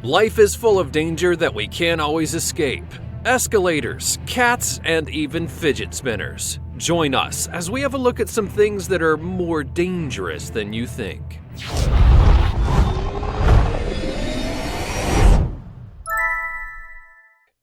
Life is full of danger that we can't always escape. Escalators, cats, and even fidget spinners. Join us as we have a look at some things that are more dangerous than you think.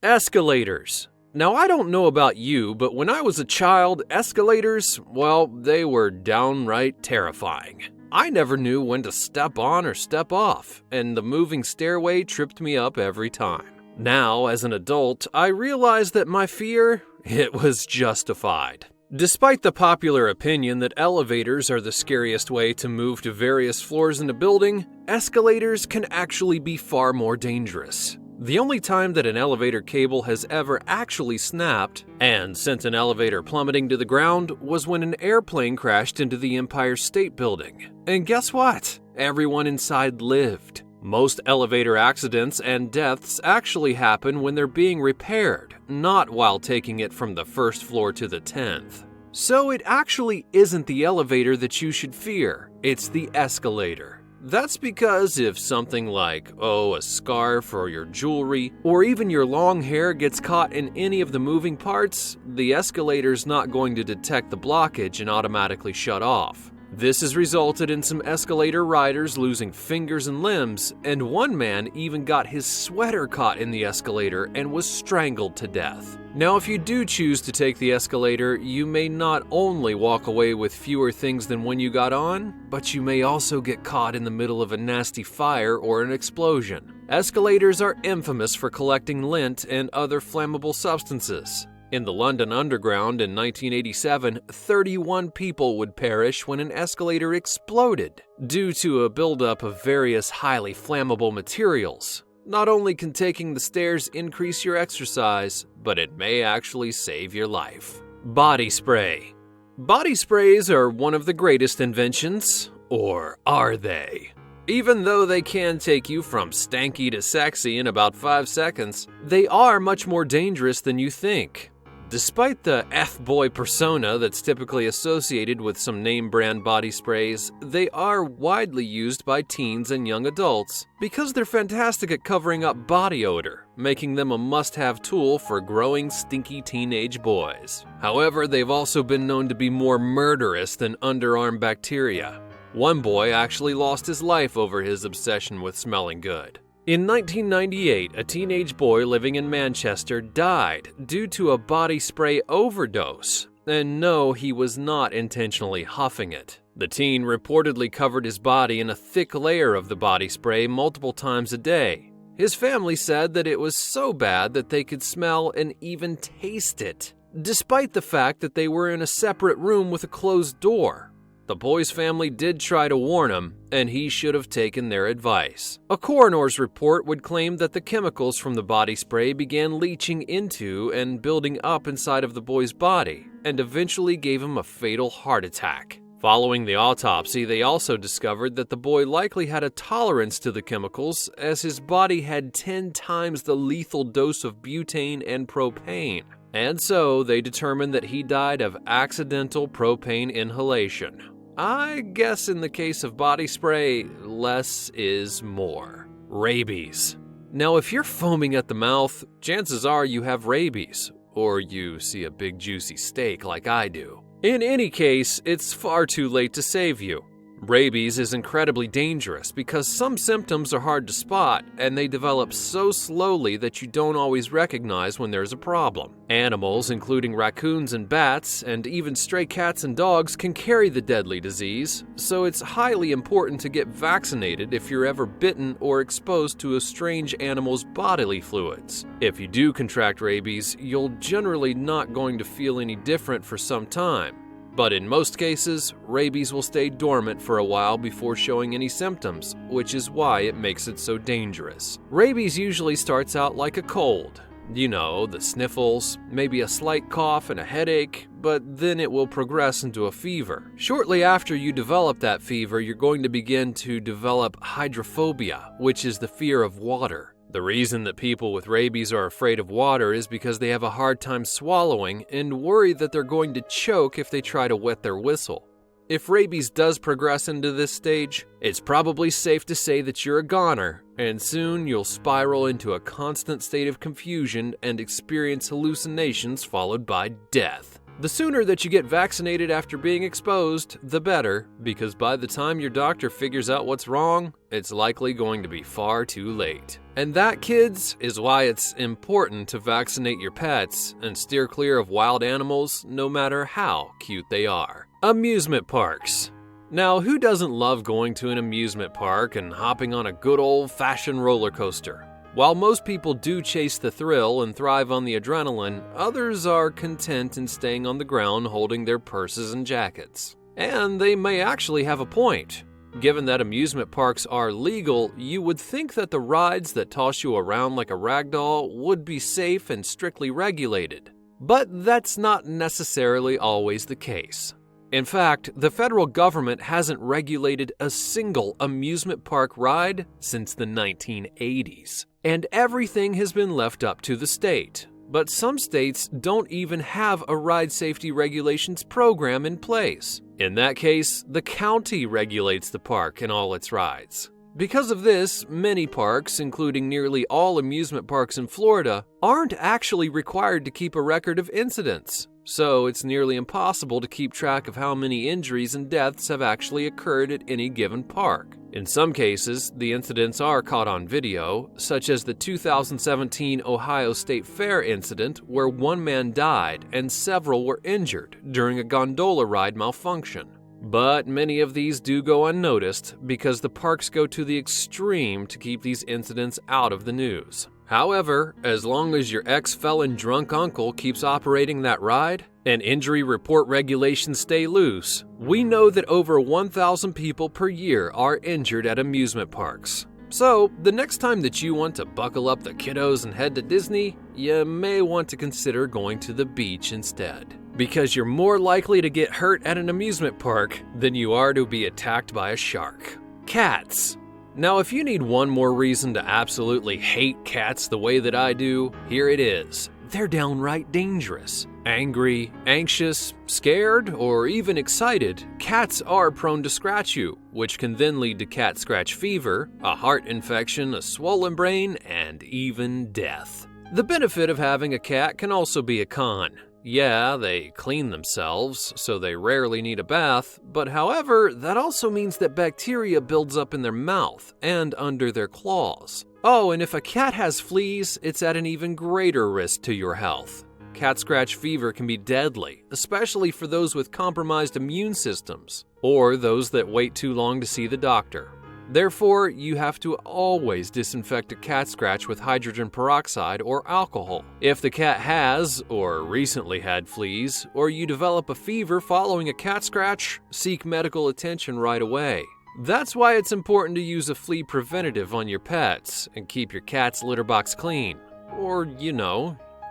Escalators. Now, I don't know about you, but when I was a child, escalators, well, they were downright terrifying. I never knew when to step on or step off, and the moving stairway tripped me up every time. Now, as an adult, I realize that my fear, it was justified. Despite the popular opinion that elevators are the scariest way to move to various floors in a building, escalators can actually be far more dangerous. The only time that an elevator cable has ever actually snapped and sent an elevator plummeting to the ground was when an airplane crashed into the Empire State Building. And guess what? Everyone inside lived. Most elevator accidents and deaths actually happen when they're being repaired, not while taking it from the first floor to the 10th. So it actually isn't the elevator that you should fear, it's the escalator. That's because if something like, a scarf or your jewelry, or even your long hair gets caught in any of the moving parts, the escalator's not going to detect the blockage and automatically shut off. This has resulted in some escalator riders losing fingers and limbs, and one man even got his sweater caught in the escalator and was strangled to death. Now, if you do choose to take the escalator, you may not only walk away with fewer things than when you got on, but you may also get caught in the middle of a nasty fire or an explosion. Escalators are infamous for collecting lint and other flammable substances. In the London Underground in 1987, 31 people would perish when an escalator exploded due to a buildup of various highly flammable materials. Not only can taking the stairs increase your exercise, but it may actually save your life. Body spray. Body sprays are one of the greatest inventions, or are they? Even though they can take you from stanky to sexy in about 5 seconds, they are much more dangerous than you think. Despite the F-boy persona that's typically associated with some name-brand body sprays, they are widely used by teens and young adults because they're fantastic at covering up body odor, making them a must-have tool for growing stinky teenage boys. However, they've also been known to be more murderous than underarm bacteria. One boy actually lost his life over his obsession with smelling good. In 1998, a teenage boy living in Manchester died due to a body spray overdose. And no, he was not intentionally huffing it. The teen reportedly covered his body in a thick layer of the body spray multiple times a day. His family said that it was so bad that they could smell and even taste it, despite the fact that they were in a separate room with a closed door. The boy's family did try to warn him, and he should have taken their advice. A coroner's report would claim that the chemicals from the body spray began leaching into and building up inside of the boy's body, and eventually gave him a fatal heart attack. Following the autopsy, they also discovered that the boy likely had a tolerance to the chemicals, as his body had 10 times the lethal dose of butane and propane. And so they determined that he died of accidental propane inhalation. I guess in the case of body spray, less is more. Rabies. Now, if you're foaming at the mouth, chances are you have rabies, or you see a big juicy steak like I do. In any case, it's far too late to save you. Rabies is incredibly dangerous because some symptoms are hard to spot and they develop so slowly that you don't always recognize when there's a problem. Animals, including raccoons and bats, and even stray cats and dogs can carry the deadly disease, so it's highly important to get vaccinated if you're ever bitten or exposed to a strange animal's bodily fluids. If you do contract rabies, you're generally not going to feel any different for some time. But in most cases, rabies will stay dormant for a while before showing any symptoms, which is why it makes it so dangerous. Rabies usually starts out like a cold. You know, the sniffles, maybe a slight cough and a headache, but then it will progress into a fever. Shortly after you develop that fever, you're going to begin to develop hydrophobia, which is the fear of water. The reason that people with rabies are afraid of water is because they have a hard time swallowing and worry that they're going to choke if they try to wet their whistle. If rabies does progress into this stage, it's probably safe to say that you're a goner, and soon you'll spiral into a constant state of confusion and experience hallucinations followed by death. The sooner that you get vaccinated after being exposed, the better, because by the time your doctor figures out what's wrong, it's likely going to be far too late. And that, kids, is why it's important to vaccinate your pets and steer clear of wild animals, no matter how cute they are. Amusement parks. Now, who doesn't love going to an amusement park and hopping on a good old-fashioned roller coaster? While most people do chase the thrill and thrive on the adrenaline, others are content in staying on the ground holding their purses and jackets. And they may actually have a point. Given that amusement parks are legal, you would think that the rides that toss you around like a rag doll would be safe and strictly regulated. But that's not necessarily always the case. In fact, the federal government hasn't regulated a single amusement park ride since the 1980s. And everything has been left up to the state. But some states don't even have a ride safety regulations program in place. In that case, the county regulates the park and all its rides. Because of this, many parks, including nearly all amusement parks in Florida, aren't actually required to keep a record of incidents. So it's nearly impossible to keep track of how many injuries and deaths have actually occurred at any given park. In some cases, the incidents are caught on video, such as the 2017 Ohio State Fair incident where one man died and several were injured during a gondola ride malfunction. But many of these do go unnoticed because the parks go to the extreme to keep these incidents out of the news. However, as long as your ex-felon drunk uncle keeps operating that ride and injury report regulations stay loose, we know that over 1,000 people per year are injured at amusement parks. So, the next time that you want to buckle up the kiddos and head to Disney, you may want to consider going to the beach instead. Because you're more likely to get hurt at an amusement park than you are to be attacked by a shark. Cats. Now, if you need one more reason to absolutely hate cats the way that I do, here it is. They're downright dangerous. Angry, anxious, scared, or even excited, cats are prone to scratch you, which can then lead to cat scratch fever, a heart infection, a swollen brain, and even death. The benefit of having a cat can also be a con. Yeah, they clean themselves, so they rarely need a bath, but however, that also means that bacteria builds up in their mouth and under their claws. Oh, and if a cat has fleas, it's at an even greater risk to your health. Cat scratch fever can be deadly, especially for those with compromised immune systems, or those that wait too long to see the doctor. Therefore, you have to always disinfect a cat scratch with hydrogen peroxide or alcohol. If the cat has, or recently had fleas, or you develop a fever following a cat scratch, seek medical attention right away. That's why it's important to use a flea preventative on your pets and keep your cat's litter box clean. Or,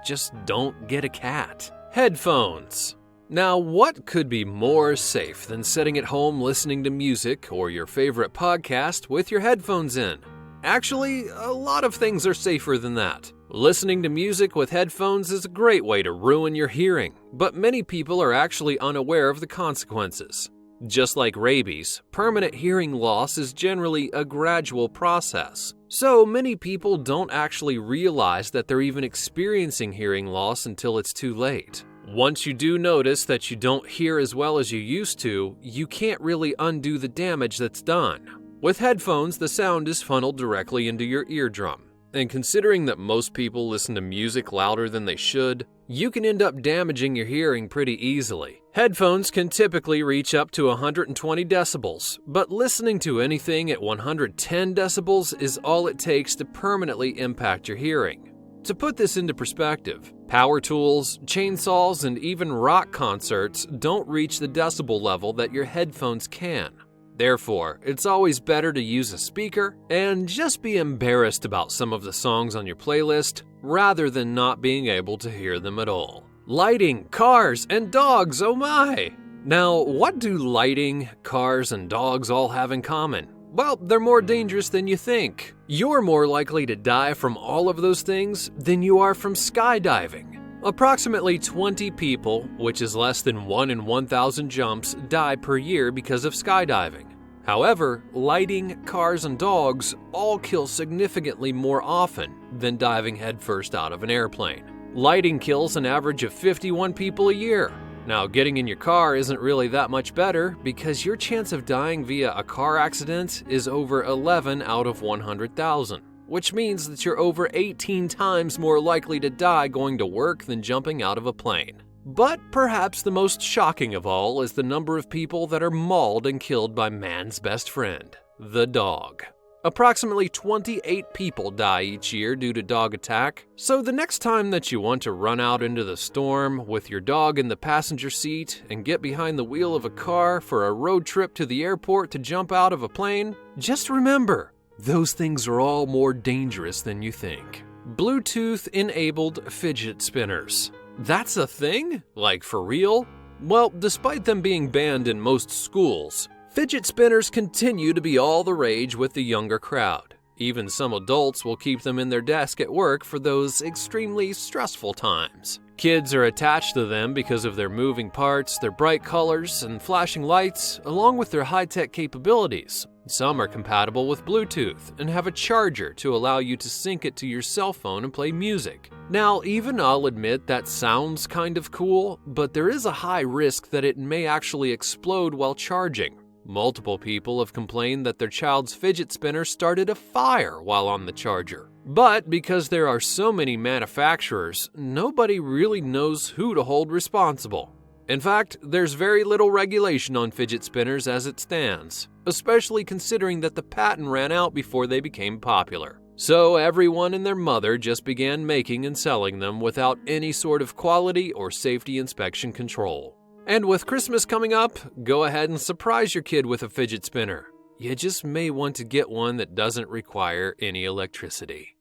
just don't get a cat. Headphones. Now, what could be more safe than sitting at home listening to music or your favorite podcast with your headphones in? Actually, a lot of things are safer than that. Listening to music with headphones is a great way to ruin your hearing, but many people are actually unaware of the consequences. Just like rabies, permanent hearing loss is generally a gradual process. So many people don't actually realize that they're even experiencing hearing loss until it's too late. Once you do notice that you don't hear as well as you used to, you can't really undo the damage that's done. With headphones, the sound is funneled directly into your eardrum. And considering that most people listen to music louder than they should, you can end up damaging your hearing pretty easily. Headphones can typically reach up to 120 decibels, but listening to anything at 110 decibels is all it takes to permanently impact your hearing. To put this into perspective, power tools, chainsaws, and even rock concerts don't reach the decibel level that your headphones can. Therefore, it's always better to use a speaker and just be embarrassed about some of the songs on your playlist rather than not being able to hear them at all. Lighting, cars, and dogs, oh my! Now, what do lighting, cars, and dogs all have in common? Well, they're more dangerous than you think. You're more likely to die from all of those things than you are from skydiving. Approximately 20 people, which is less than 1 in 1,000 jumps, die per year because of skydiving. However, lighting, cars, and dogs all kill significantly more often than diving headfirst out of an airplane. Lighting kills an average of 51 people a year. Now, getting in your car isn't really that much better because your chance of dying via a car accident is over 11 out of 100,000, which means that you're over 18 times more likely to die going to work than jumping out of a plane. But perhaps the most shocking of all is the number of people that are mauled and killed by man's best friend, the dog. Approximately 28 people die each year due to dog attack, so the next time that you want to run out into the storm with your dog in the passenger seat and get behind the wheel of a car for a road trip to the airport to jump out of a plane, just remember, those things are all more dangerous than you think. Bluetooth-enabled fidget spinners. That's a thing? Like for real? Well, despite them being banned in most schools, fidget spinners continue to be all the rage with the younger crowd. Even some adults will keep them in their desk at work for those extremely stressful times. Kids are attached to them because of their moving parts, their bright colors, and flashing lights, along with their high-tech capabilities. Some are compatible with Bluetooth and have a charger to allow you to sync it to your cell phone and play music. Now, even I'll admit that sounds kind of cool, but there is a high risk that it may actually explode while charging. Multiple people have complained that their child's fidget spinner started a fire while on the charger. But because there are so many manufacturers, nobody really knows who to hold responsible. In fact, there's very little regulation on fidget spinners as it stands, especially considering that the patent ran out before they became popular. So everyone and their mother just began making and selling them without any sort of quality or safety inspection control. And with Christmas coming up, go ahead and surprise your kid with a fidget spinner. You just may want to get one that doesn't require any electricity.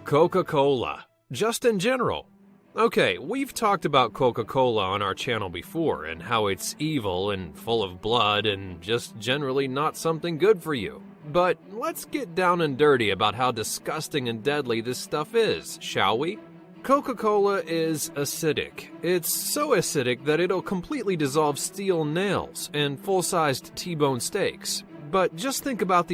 Coca-Cola, just in general. Okay, we've talked about Coca-Cola on our channel before and how it's evil and full of blood and just generally not something good for you. But let's get down and dirty about how disgusting and deadly this stuff is, shall we? Coca-Cola is acidic. It's so acidic that it'll completely dissolve steel nails and full-sized T-bone steaks. But just think about the